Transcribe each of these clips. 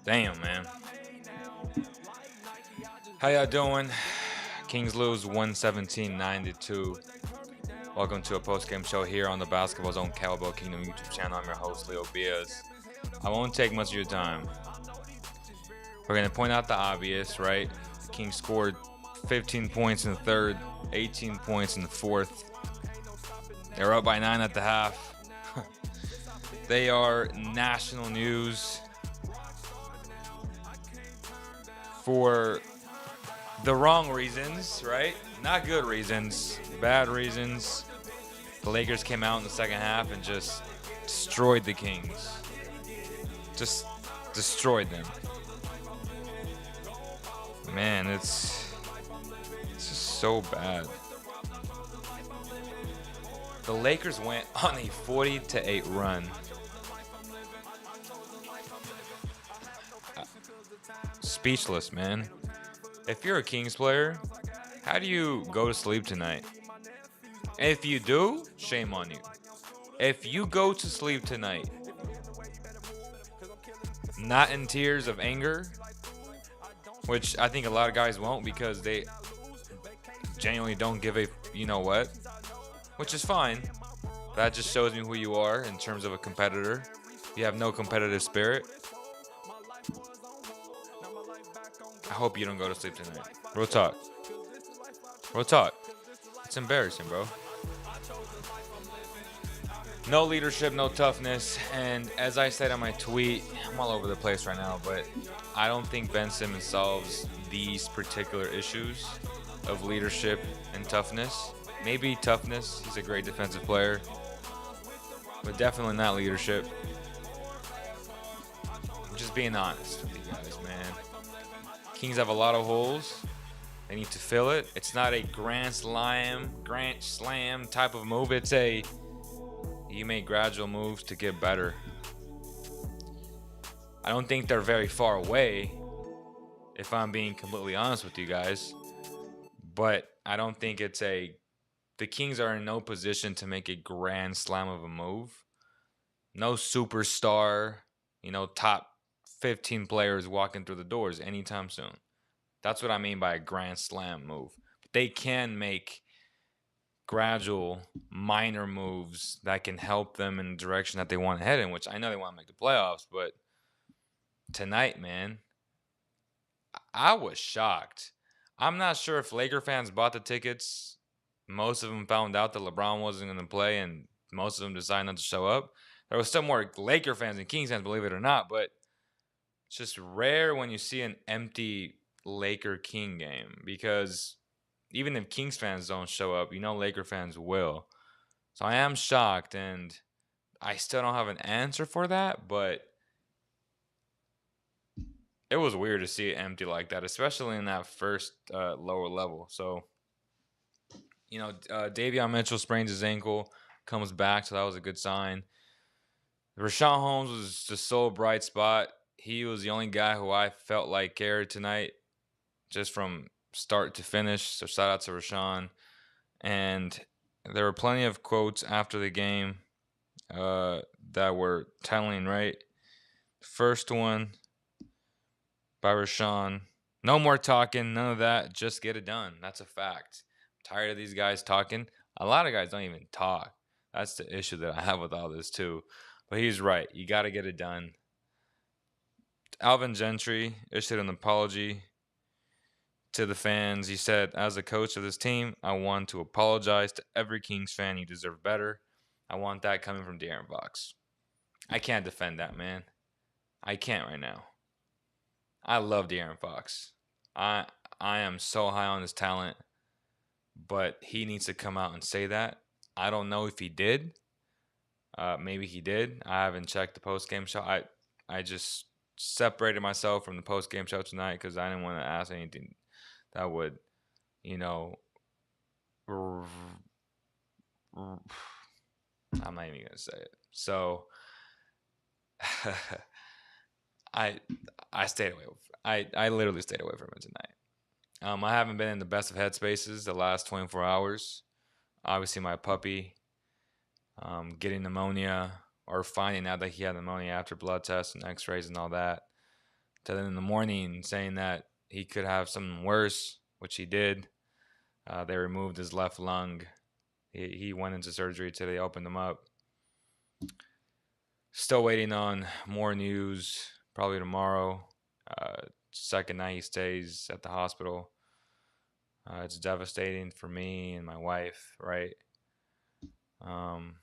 Damn, man. How y'all doing? Kings lose 117-92. Welcome to a post-game show here on the Basketball Zone Cowboy Kingdom YouTube channel. I'm your host, Leo Biaz. I won't take much of your time. We're going to point out the obvious, right? The Kings scored 15 points in the third, 18 points in the fourth. They were up by 9 at the half. They are national news for the wrong reasons, right? Not good reasons, bad reasons. The Lakers came out in the second half and just destroyed the Kings. Just destroyed them. Man, it's just so bad. The Lakers went on a 40-8 run. Speechless, man. If you're a Kings player, how do you go to sleep tonight? If you do, shame on you. If you go to sleep tonight, not in tears of anger, which I think a lot of guys won't because they genuinely don't give a you know what, which is fine. That just shows me who you are in terms of a competitor. You have no competitive spirit. I hope you don't go to sleep tonight. Real talk. Real talk. It's embarrassing, bro. No leadership, no toughness, and as I said on my tweet, I'm all over the place right now, but I don't think Ben Simmons solves these particular issues of leadership and toughness. Maybe toughness, he's a great defensive player, but definitely not leadership. I'm just being honest with you guys, man. Kings have a lot of holes. They need to fill it. It's not a grand slam type of move. It's a you make gradual moves to get better. I don't think they're very far away, if I'm being completely honest with you guys. But I don't think it's the Kings are in no position to make a grand slam of a move. No superstar, top 15 players walking through the doors anytime soon. That's what I mean by a grand slam move. They can make gradual, minor moves that can help them in the direction that they want to head in, which I know they want to make the playoffs, but tonight, man, I was shocked. I'm not sure if Laker fans bought the tickets. Most of them found out that LeBron wasn't going to play, and most of them decided not to show up. There was still more Laker fans than Kings fans, believe it or not, but it's just rare when you see an empty Laker-King game because even if Kings fans don't show up, Laker fans will. So I am shocked, and I still don't have an answer for that, but it was weird to see it empty like that, especially in that first lower level. So, Davion Mitchell sprains his ankle, comes back, so that was a good sign. Rashawn Holmes was the sole bright spot. He was the only guy who I felt like cared tonight, just from start to finish. So shout out to Rashawn. And there were plenty of quotes after the game that were telling, right? First one by Rashawn. No more talking, none of that. Just get it done. That's a fact. I'm tired of these guys talking. A lot of guys don't even talk. That's the issue that I have with all this too. But he's right. You got to get it done. Alvin Gentry issued an apology to the fans. He said, as a coach of this team, I want to apologize to every Kings fan. You deserve better. I want that coming from De'Aaron Fox. I can't defend that, man. I can't right now. I love De'Aaron Fox. I am so high on his talent, but he needs to come out and say that. I don't know if he did. Maybe he did. I haven't checked the post-game show. I just separated myself from the post-game show tonight because I didn't want to ask anything that would, I'm not even gonna say it. So I stayed away. I literally stayed away from it tonight. I haven't been in the best of headspaces the last 24 hours. Obviously, my puppy getting pneumonia or finding out that he had pneumonia after blood tests and x-rays and all that. to them in the morning saying that he could have something worse, which he did. They removed his left lung. He went into surgery today, opened him up. Still waiting on more news, probably tomorrow. Second night he stays at the hospital. It's devastating for me and my wife, right? Um,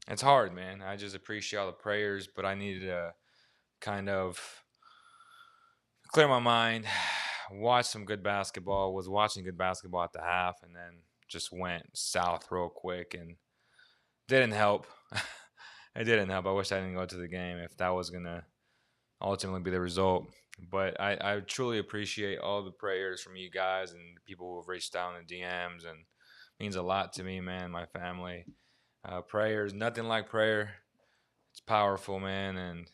it's hard, man. I just appreciate all the prayers, but I needed to kind of clear my mind, watch some good basketball. Was watching good basketball at the half, and then just went south real quick and didn't help. It didn't help. I wish I didn't go to the game if that was gonna ultimately be the result. But I truly appreciate all the prayers from you guys and the people who have reached out in the DMs, and it means a lot to me, man. My family, prayers, nothing like prayer. It's powerful, man, and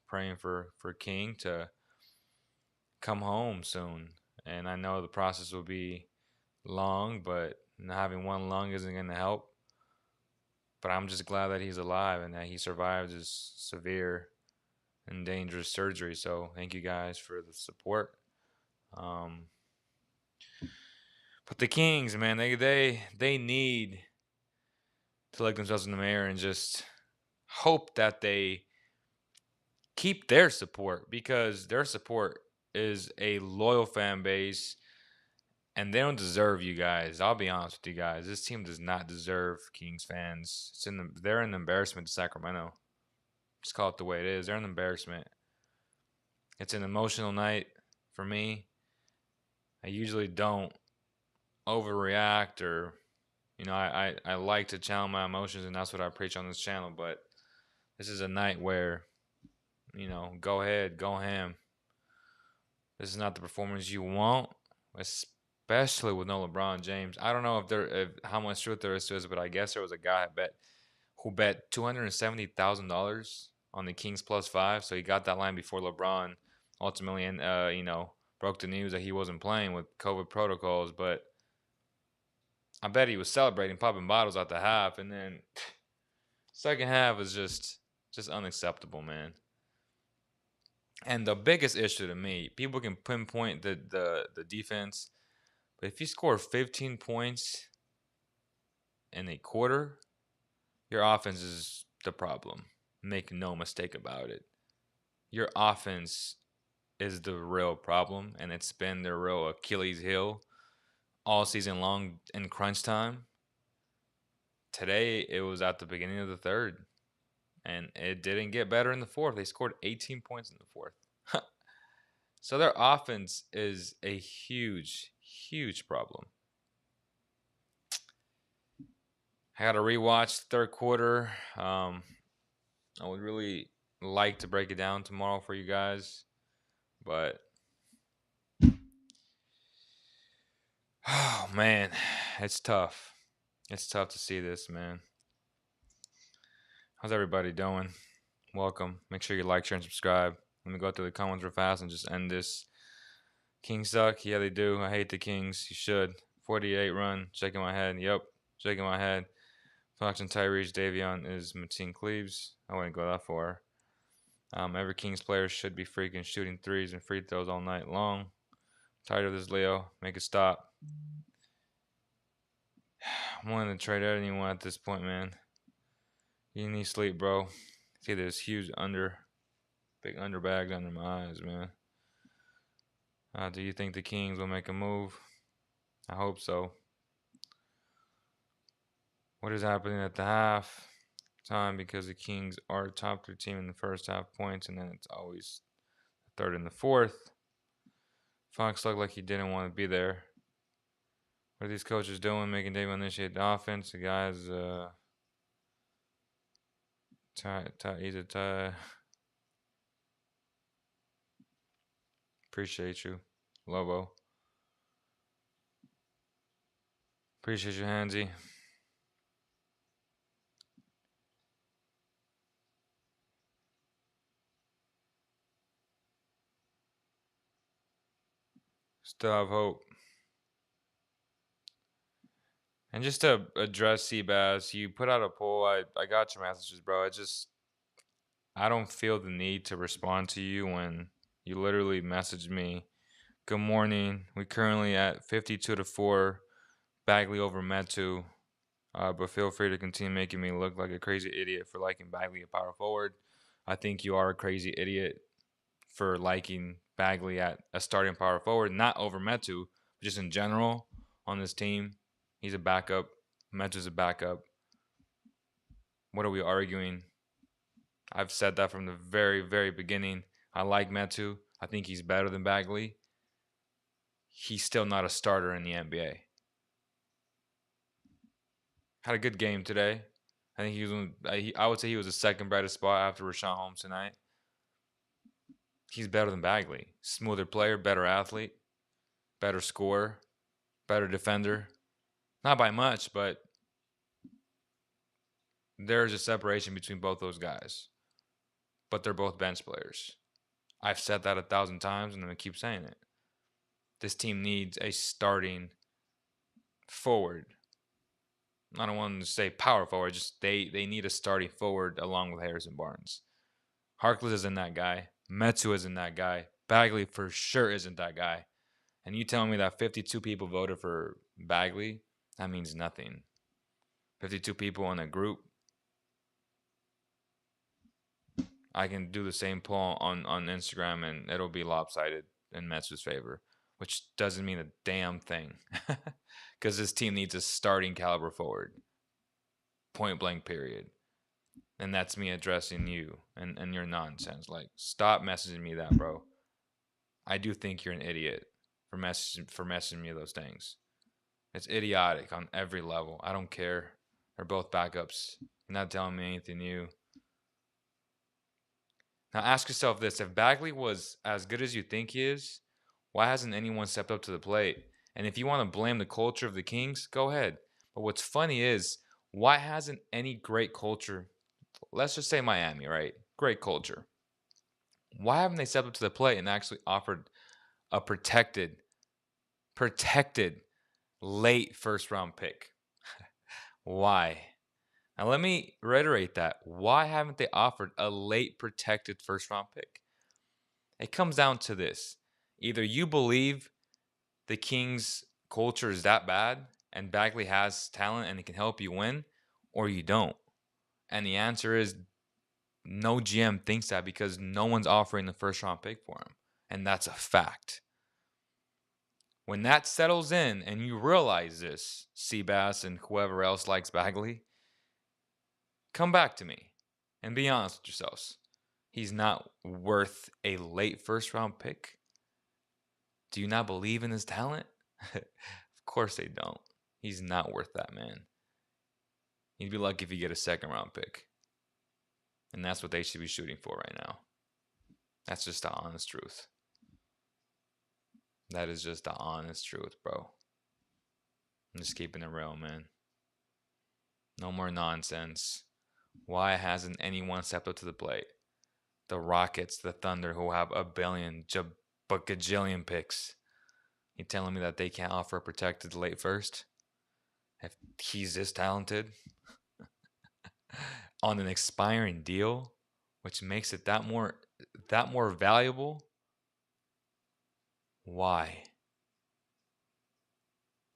praying for King to come home soon. And I know the process will be long, but not having one lung isn't going to help. But I'm just glad that he's alive and that he survived his severe and dangerous surgery. So thank you guys for the support. Um, but the Kings, man, they need to look themselves in the mirror and just hope that they keep their support, because their support is a loyal fan base and they don't deserve you guys. I'll be honest with you guys. This team does not deserve Kings fans. They're an embarrassment to Sacramento. Just call it the way it is. They're an embarrassment. It's an emotional night for me. I usually don't overreact, or I like to channel my emotions, and that's what I preach on this channel. But this is a night where, go ahead, go ham. This is not the performance you want, especially with no LeBron James. I don't know if how much truth there is to this, but I guess there was a guy who bet $270,000 on the Kings +5, so he got that line before LeBron ultimately, and broke the news that he wasn't playing with COVID protocols. But I bet he was celebrating, popping bottles at the half, and then second half was just unacceptable, man. And the biggest issue to me, people can pinpoint the defense, but if you score 15 points in a quarter, your offense is the problem. Make no mistake about it. Your offense is the real problem, and it's been their real Achilles heel all season long in crunch time. Today, it was at the beginning of the third, and it didn't get better in the fourth. They scored 18 points in the fourth. So their offense is a huge, huge problem. I got to rewatch the third quarter. I would really like to break it down tomorrow for you guys, but oh man, it's tough. It's tough to see this, man. How's everybody doing? Welcome. Make sure you like, share, and subscribe. Let me go through the comments real fast and just end this. Kings suck. Yeah, they do. I hate the Kings. You should. 48 run. Shaking my head. Yep. Shaking my head. Fox and Tyrese Davion is Mateen Cleaves. I wouldn't go that far. Every Kings player should be freaking shooting threes and free throws all night long. Tired of this, Leo. Make it stop. I'm willing to trade anyone at this point, man. You need sleep, bro. See this huge big underbags under my eyes, man. Do you think the Kings will make a move? I hope so. What is happening at the half time? Because the Kings are a top 3 team in the first half points, and then it's always the third and the fourth. Fox looked like he didn't want to be there. What are these coaches doing? Making Dave initiate the offense. The guys, he's a tie. Appreciate you, Lobo. Appreciate you, Handsy. Still have hope. And just to address Seabass, you put out a poll. I got your messages, bro. I don't feel the need to respond to you when You literally messaged me, "Good morning. We currently at 52-4, Bagley over Metu. But feel free to continue making me look like a crazy idiot for liking Bagley at power forward. I think you are a crazy idiot for liking Bagley at a starting power forward, not over Metu, just in general on this team. He's a backup. Metu's a backup. What are we arguing? I've said that from the very, very beginning. I like Metu. I think he's better than Bagley. He's still not a starter in the NBA. Had a good game today. I think he was. I would say he was the second brightest spot after Rashawn Holmes tonight. He's better than Bagley. Smoother player, better athlete, better scorer, better defender. Not by much, but there's a separation between both those guys. But they're both bench players. I've said that 1,000 times, and I'm going to keep saying it. This team needs a starting forward. I don't want to say power forward, just they need a starting forward along with Harrison Barnes. Harkless isn't that guy. Metu isn't that guy. Bagley for sure isn't that guy. And you telling me that 52 people voted for Bagley, that means nothing. 52 people in a group. I can do the same poll on Instagram and it'll be lopsided in Mets' favor, which doesn't mean a damn thing. Because this team needs a starting caliber forward. Point blank, period. And that's me addressing you and your nonsense. Like, stop messaging me that, bro. I do think you're an idiot for messaging me those things. It's idiotic on every level. I don't care. They're both backups. You're not telling me anything new. Now ask yourself this. If Bagley was as good as you think he is, why hasn't anyone stepped up to the plate? And if you want to blame the culture of the Kings, go ahead. But what's funny is, why hasn't any great culture, let's just say Miami, right? Great culture. Why haven't they stepped up to the plate and actually offered a protected late first round pick? Why? Now let me reiterate that. Why haven't they offered a late protected first round pick? It comes down to this. Either you believe the Kings culture is that bad and Bagley has talent and it can help you win, or you don't. And the answer is no GM thinks that because no one's offering the first round pick for him. And that's a fact. When that settles in and you realize this, Seabass and whoever else likes Bagley, come back to me and be honest with yourselves. He's not worth a late first round pick. Do you not believe in his talent? Of course they don't. He's not worth that, man. You'd be lucky if you get a second round pick. And that's what they should be shooting for right now. That's just the honest truth. That is just the honest truth, bro. I'm just keeping it real, man. No more nonsense. Why hasn't anyone stepped up to the plate? The Rockets, the Thunder, who have a gajillion picks. You telling me that they can't offer a protected late first? If he's this talented on an expiring deal, which makes it that more valuable. Why?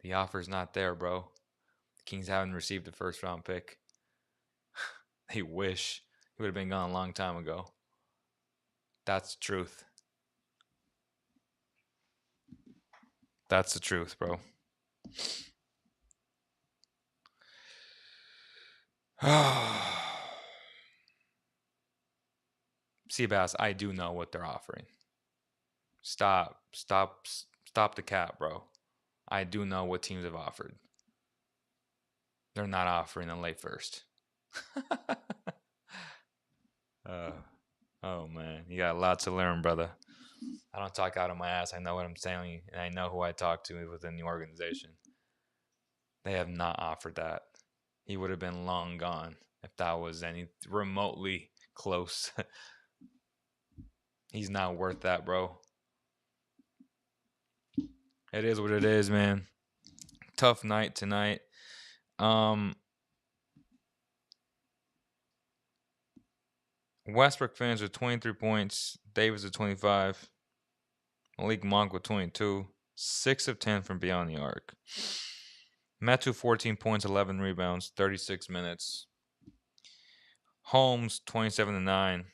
The offer's not there, bro. The Kings haven't received a first round pick. They wish. He would have been gone a long time ago. That's the truth. That's the truth, bro. Seabass, I do know what they're offering. Stop the cap, bro. I do know what teams have offered. They're not offering a late first. Oh man, you got a lot to learn, brother. I don't talk out of my ass. I know what I'm saying, and I know who I talk to within the organization. They have not offered that. He would have been long gone if that was any remotely close. He's not worth that, bro. It is what it is, man. Tough night tonight. Westbrook finished with 23 points. Davis with 25. Malik Monk with 22. 6 of 10 from beyond the arc. Metu 14 points, 11 rebounds, 36 minutes. Holmes 27 to 9.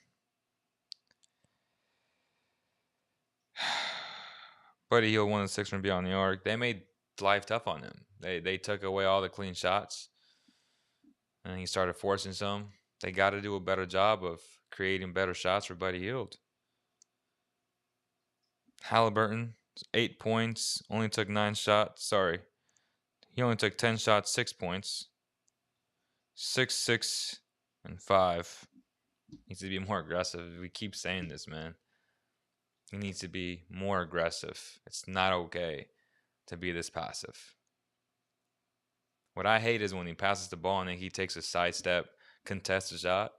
Buddy Hield 1 of 6 from beyond the arc. They made life tough on him. They took away all the clean shots, and he started forcing some. They got to do a better job of creating better shots for Buddy Hield. Halliburton 8 points, only took 9 shots. Sorry, he only took 10 shots, 6 points. 6, 6, and 5. Needs to be more aggressive. We keep saying this, man. He needs to be more aggressive. It's not okay to be this passive. What I hate is when he passes the ball and then he takes a sidestep, contested shot.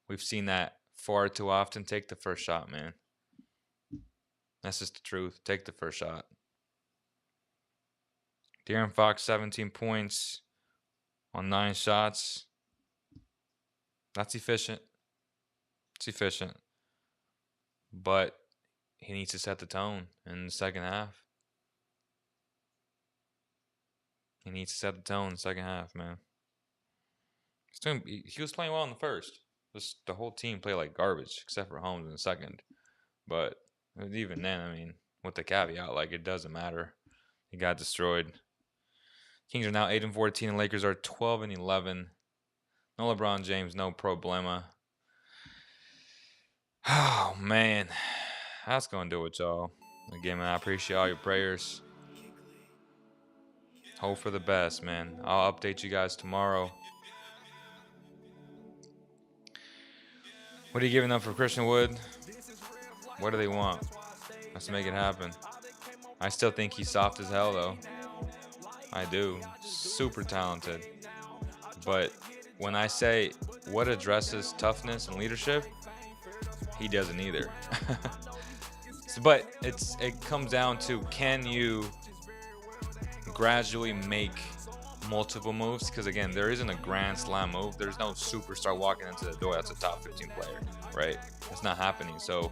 We've seen that far too often. Take the first shot, man. That's just the truth. Take the first shot. De'Aaron Fox, 17 points on 9 shots. That's efficient. It's efficient. But he needs to set the tone in the second half. He needs to set the tone in the second half, man. He was playing well in the first. Just the whole team played like garbage, except for Holmes in the second. But even then, I mean, with the caveat, like, it doesn't matter. He got destroyed. Kings are now 8 and 14, and Lakers are 12 and 11. No LeBron James, no problema. Oh, man. That's going to do it, y'all. Again, man, I appreciate all your prayers. Hope for the best, man. I'll update you guys tomorrow. What are you giving up for Christian Wood? What do they want? Let's make it happen. I still think he's soft as hell, though. I do. Super talented. But when I say what addresses toughness and leadership, he doesn't either. But it comes down to, can you gradually make multiple moves? Because again, there isn't a grand slam move. There's no superstar walking into the door that's a top 15 player, right? It's not happening. So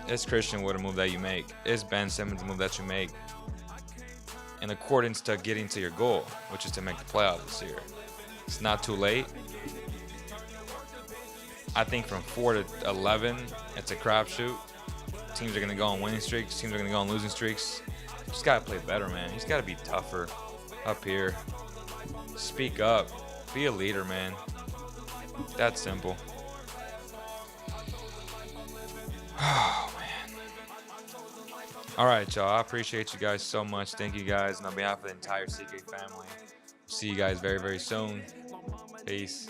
is Christian Wood a move that you make? Is Ben Simmons a move that you make in accordance to getting to your goal, which is to make the playoffs this year? It's not too late. I think from 4 to 11, it's a crapshoot. Teams are going to go on winning streaks. Teams are going to go on losing streaks. Just got to play better, man. He's got to be tougher up here. Speak up. Be a leader, man. That's simple. Oh, man. All right, y'all. I appreciate you guys so much. Thank you guys. And on behalf of the entire CK family, see you guys very, very soon. Peace.